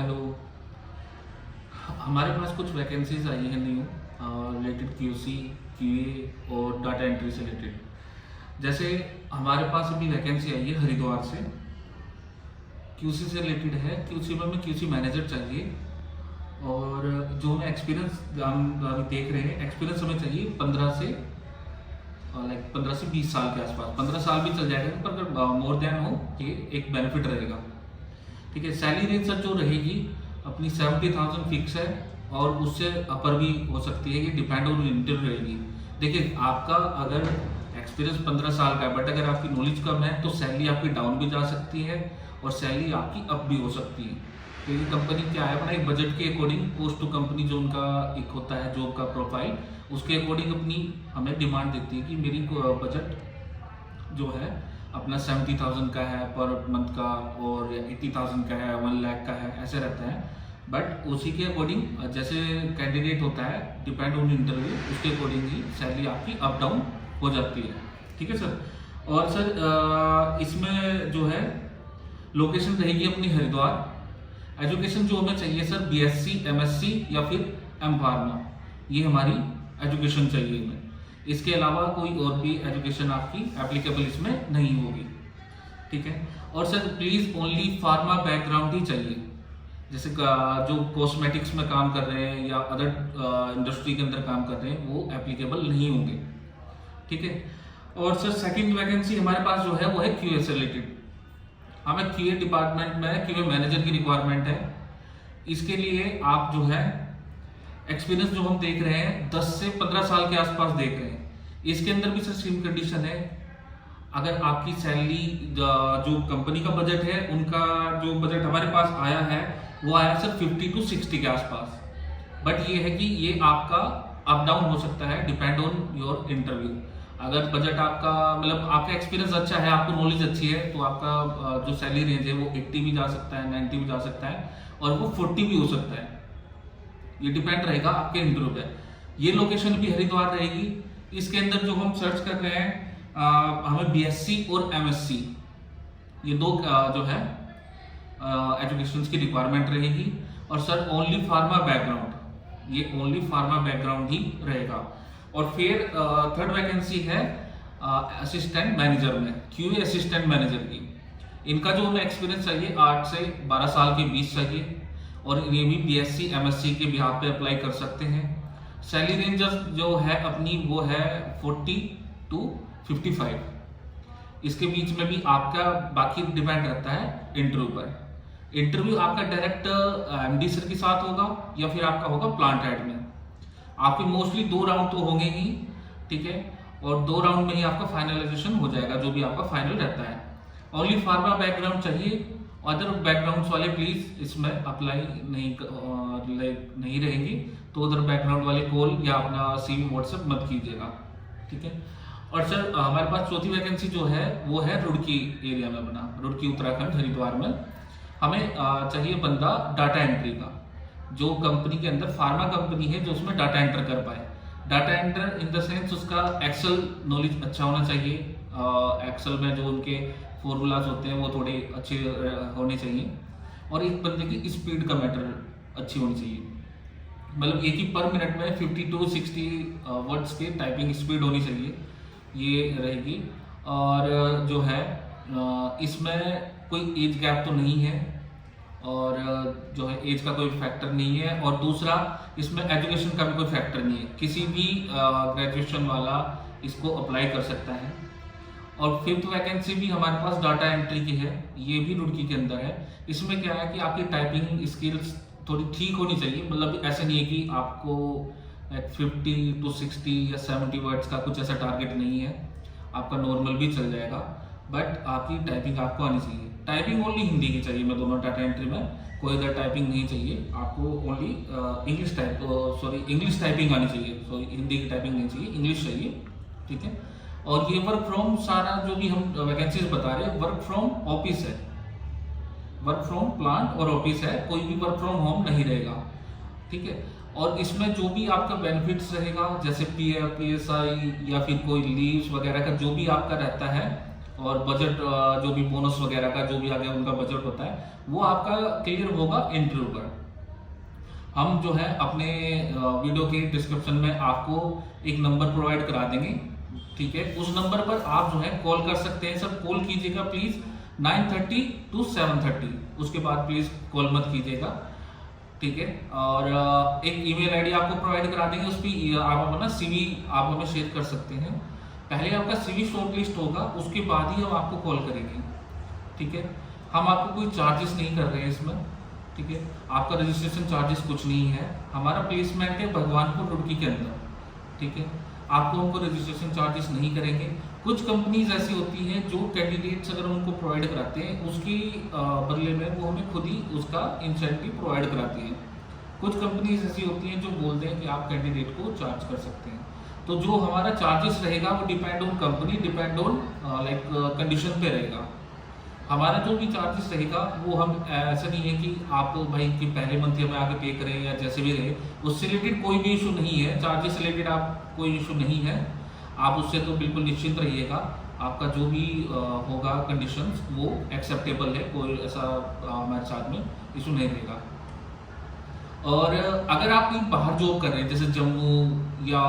Hello. हमारे पास कुछ vacancies आई हैं न्यू रिलेटेड क्यूसी क्यूए और डाटा एंट्री से रिलेटेड। जैसे हमारे पास अभी वैकेंसी आई है हरिद्वार से, क्यूसी से रिलेटेड है। क्यूसी में हमें क्यूसी मैनेजर चाहिए और जो हमें एक्सपीरियंस हम अभी देख रहे हैं, एक्सपीरियंस हमें चाहिए 15 से 20 साल के आसपास। 15 साल भी चल जाएगा, पर अगर मोर देन हो ये एक बेनिफिट रहेगा। ठीक है। सैलरी रेंज सर जो रहेगी अपनी 70,000 फिक्स है और उससे अपर भी हो सकती है, ये डिपेंड ऑन इंटरव्यू रहेगी। देखिए, आपका अगर एक्सपीरियंस 15 साल का है बट अगर आपकी नॉलेज कम है तो सैलरी आपकी डाउन भी जा सकती है और सैलरी आपकी अप भी हो सकती है। क्योंकि कंपनी क्या है, अपना एक बजट के अकॉर्डिंग पोस्ट टू कंपनी जो उनका एक होता है जॉब का प्रोफाइल, उसके अकॉर्डिंग अपनी हमें डिमांड देती है कि मेरी बजट जो है अपना 70,000 का है पर मंथ का और 80,000 का है, 1 लाख का है, ऐसे रहता है। बट उसी के अकॉर्डिंग जैसे कैंडिडेट होता है, डिपेंड ऑन इंटरव्यू, उसके अकॉर्डिंग ही सैलरी आपकी अप डाउन हो जाती है। ठीक है सर। और सर इसमें जो है लोकेशन रहेगी अपनी हरिद्वार। एजुकेशन जो हमें चाहिए सर बीएससी, एमएससी या फिर एम फार्मा, ये हमारी एजुकेशन चाहिए हमें। इसके अलावा कोई और भी एजुकेशन आपकी एप्लीकेबल इसमें नहीं होगी। ठीक है। और sir please only pharma background ही चाहिए, जैसे जो कॉस्मेटिक्स में काम कर रहे हैं या अदर इंडस्ट्री के अंदर काम कर रहे हैं वो एप्लीकेबल नहीं होंगे। ठीक है। और सर सेकंड वैकेंसी हमारे पास जो है वो है क्यूए से रिलेटेड। हमें क्यूए डिपार्टमेंट में क्यूए मैनेजर की रिक्वायरमेंट है। इसके लिए आप जो है एक्सपीरियंस जो हम देख रहे हैं 10 से 15 साल के आसपास देख रहे हैं। इसके अंदर भी सर सेम कंडीशन है, अगर आपकी सैलरी जो कंपनी का बजट है, उनका जो बजट हमारे पास आया है वो आया सर 50 to 60 के आसपास। बट ये है कि ये आपका अप डाउन हो सकता है, डिपेंड ऑन योर इंटरव्यू। अगर बजट आपका मतलब आपका एक्सपीरियंस अच्छा है, आपको नॉलेज अच्छी है, तो आपका जो सैलरी रेंज है वो 80 भी जा सकता है, 90 भी जा सकता है और वो 40 भी हो सकता है। ये डिपेंड रहेगा आपके इंटरव्यू पे। ये लोकेशन भी हरिद्वार रहेगी। इसके अंदर जो हम सर्च कर रहे हैं हमें बीएससी और एमएससी, ये दो जो है एजुकेशन की रिक्वायरमेंट रहेगी। और सर ओनली फार्मा बैकग्राउंड, ये ओनली फार्मा बैकग्राउंड ही रहेगा। और फिर थर्ड वैकेंसी है असिस्टेंट मैनेजर में, क्यूए असिस्टेंट मैनेजर की। इनका जो हमें एक्सपीरियंस चाहिए 8 से 12 साल के बीच चाहिए और ये भी बीएससी एमएससी के बिहाफ पे अप्लाई कर सकते हैं। सैलरी रेंज जो है अपनी वो है 40 to 55। इसके बीच में भी आपका बाकी डिपेंड रहता है इंटरव्यू पर। इंटरव्यू आपका डायरेक्ट एमडी सर के साथ होगा या फिर आपका होगा प्लांट हेड में। आपके मोस्टली 2 राउंड तो होंगे ही। ठीक है। और 2 राउंड में ही आपका फाइनलाइजेशन हो जाएगा, जो भी आपका फाइनल रहता है। ओनली फार्मा बैकग्राउंड चाहिए, अदर बैकग्राउंड्स वाले प्लीज इसमें अप्लाई नहीं रहेंगी, तो अदर बैकग्राउंड वाले कॉल या अपना सीवी व्हाट्सएप मत कीजिएगा। ठीक है। और सर हमारे पास चौथी वैकेंसी जो है वो है रुड़की एरिया में बना, रुड़की उत्तराखंड हरिद्वार में। हमें चाहिए बंदा डाटा एंट्री का, जो कंपनी के अंदर फार्मा कंपनी है जो उसमें डाटा एंटर कर पाए। Data enter in the sense उसका एक्सेल नॉलेज अच्छा होना चाहिए, एक्सेल में जो उनके फॉर्मूलाज होते हैं वो थोड़े अच्छे होने चाहिए। और एक बंदे की स्पीड का मैटर अच्छी होनी चाहिए, मतलब एक ही पर मिनट में 50 to 60 वर्ड्स के टाइपिंग स्पीड होनी चाहिए, ये रहेगी। और जो है इसमें कोई एज गैप तो नहीं है और जो है एज का कोई फैक्टर नहीं है। और दूसरा इसमें एजुकेशन का भी कोई फैक्टर नहीं है, किसी भी ग्रेजुएशन वाला इसको अप्लाई कर सकता है। और फिफ्थ वैकेंसी भी हमारे पास डाटा एंट्री की है, ये भी रुड़की के अंदर है। इसमें क्या है कि आपकी टाइपिंग स्किल्स थोड़ी ठीक होनी चाहिए, मतलब ऐसे नहीं है कि आपको 50 to 60 या 70 वर्ड्स का कुछ ऐसा टारगेट नहीं है, आपका नॉर्मल भी चल जाएगा, बट आपकी टाइपिंग आपको आनी चाहिए। टाइपिंग ओनली हिंदी की चाहिए, मैं दोनों डाटा एंट्री में कोई अदर टाइपिंग नहीं चाहिए आपको, ओनली इंग्लिश टाइपिंग आनी चाहिए, सॉरी हिंदी की टाइपिंग नहीं चाहिए, इंग्लिश चाहिए। ठीक है। और ये वर्क फ्रॉम सारा जो भी हम वैकेंसीज बता रहे हैं वर्क फ्रॉम ऑफिस है, वर्क फ्रॉम प्लांट और ऑफिस है, कोई भी वर्क फ्रॉम होम नहीं रहेगा। ठीक है। और इसमें जो भी आपका बेनिफिट्स रहेगा जैसे पीएफ, पीएसआई या फिर कोई लीव्स वगैरह का जो भी आपका रहता है और बजट जो भी बोनस वगैरह का जो भी आगे उनका बजट होता है वो आपका क्लियर होगा इंटरव्यू पर। हम जो है अपने वीडियो के डिस्क्रिप्शन में आपको एक नंबर प्रोवाइड करा देंगे, ठीक है। उस नंबर पर आप जो है कॉल कर सकते हैं। सर कॉल कीजिएगा प्लीज 9:30 to 7:30, उसके बाद प्लीज कॉल मत कीजिएगा, ठीक है। और एक ईमेल आईडी आपको प्रोवाइड करा देंगे, उस पर आप अपना सीवी आप हमें शेयर कर सकते हैं। पहले आपका सीवी शॉर्टलिस्ट होगा, उसके बाद ही हम आपको कॉल करेंगे, ठीक है। हम आपको कोई चार्जेस नहीं कर रहे हैं इसमें, ठीक है। आपका रजिस्ट्रेशन चार्जेस कुछ नहीं है। हमारा प्लेसमेंट है भगवानपुर रुड़की के अंदर, ठीक है। आपको हमको रजिस्ट्रेशन चार्जेस नहीं करेंगे। कुछ कंपनीज ऐसी होती हैं जो कैंडिडेट्स अगर उनको प्रोवाइड कराते हैं उसकी बदले में वो हमें खुद ही उसका इंसेंटिव प्रोवाइड कराती हैं। कुछ कंपनीज ऐसी होती हैं जो बोलते हैं कि आप कैंडिडेट को चार्ज कर सकते हैं। तो जो हमारा चार्जेस रहेगा वो depend on company, depend on like condition पे रहेगा। हमारा जो भी चार्जेस रहेगा वो हम ऐसा नहीं है कि आप भाई कि पहले मंथ हमें आगे पे करें या जैसे भी रहे, उससे रिलेटेड कोई भी इशू नहीं है। चार्जेस से रिलेटेड आप कोई इशू नहीं है, आप उससे तो बिल्कुल निश्चिंत रहिएगा। आपका जो भी होगा कंडीशंस वो एक्सेप्टेबल है, कोई ऐसा हमारे साथ में इशू नहीं रहेगा। और अगर आप कहीं बाहर जॉब कर रहे हैं जैसे जम्मू या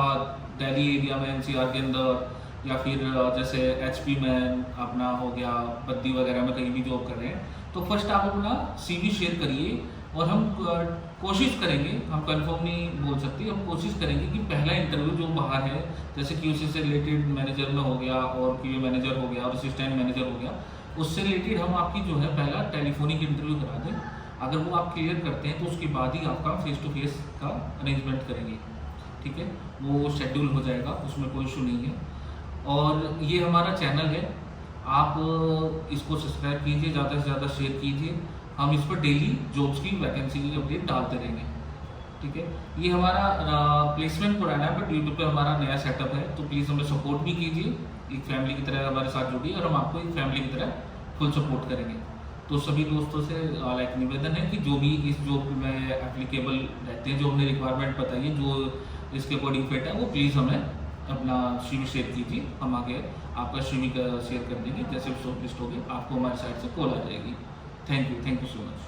दिल्ली एरिया में एनसीआर के अंदर, या फिर जैसे एचपी में अपना हो गया बद्दी वगैरह में कहीं भी जॉब कर रहे हैं, तो फर्स्ट आप अपना सीवी शेयर करिए। और हम कोशिश करेंगे, हम कंफर्म नहीं बोल सकते, हम कोशिश करेंगे कि पहला इंटरव्यू जो बाहर है जैसे क्यूसी से रिलेटेड मैनेजर में हो गया और क्यूए मैनेजर हो गया और असिस्टेंट मैनेजर हो गया, उससे रिलेटेड हम आपकी जो है पहला टेलीफोनिक इंटरव्यू करा दें। अगर वो आप क्लियर करते हैं तो उसके बाद ही आपका फेस टू फेस का अरेंजमेंट करेंगे, ठीक है। वो शेड्यूल हो जाएगा, उसमें कोई इशू नहीं है। और ये हमारा चैनल है, आप इसको सब्सक्राइब कीजिए, ज़्यादा से ज़्यादा शेयर कीजिए। हम इस पर डेली जॉब्स की वैकेंसी की अपडेट डालते रहेंगे, ठीक है। ये हमारा प्लेसमेंट पुराना है बट यूट्यूब पे हमारा नया सेटअप है, तो प्लीज़ हमें सपोर्ट भी कीजिए, एक फैमिली की तरह हमारे साथ जुड़िए और हम आपको एक फैमिली की तरह फुल सपोर्ट करेंगे। तो सभी दोस्तों से लाइक निवेदन है कि जो भी इस जॉब में एप्लीकेबल रहते हैं, जो हमने रिक्वायरमेंट बताई है, जो इसके अकॉर्डिंग फिट है, वो प्लीज़ हमें अपना सीवी शेयर कीजिए। हम आगे आपका सीवी शेयर कर देंगे। जैसे शॉर्ट लिस्ट होगी आपको हमारी साइड से कॉल आ जाएगी। Thank you so much.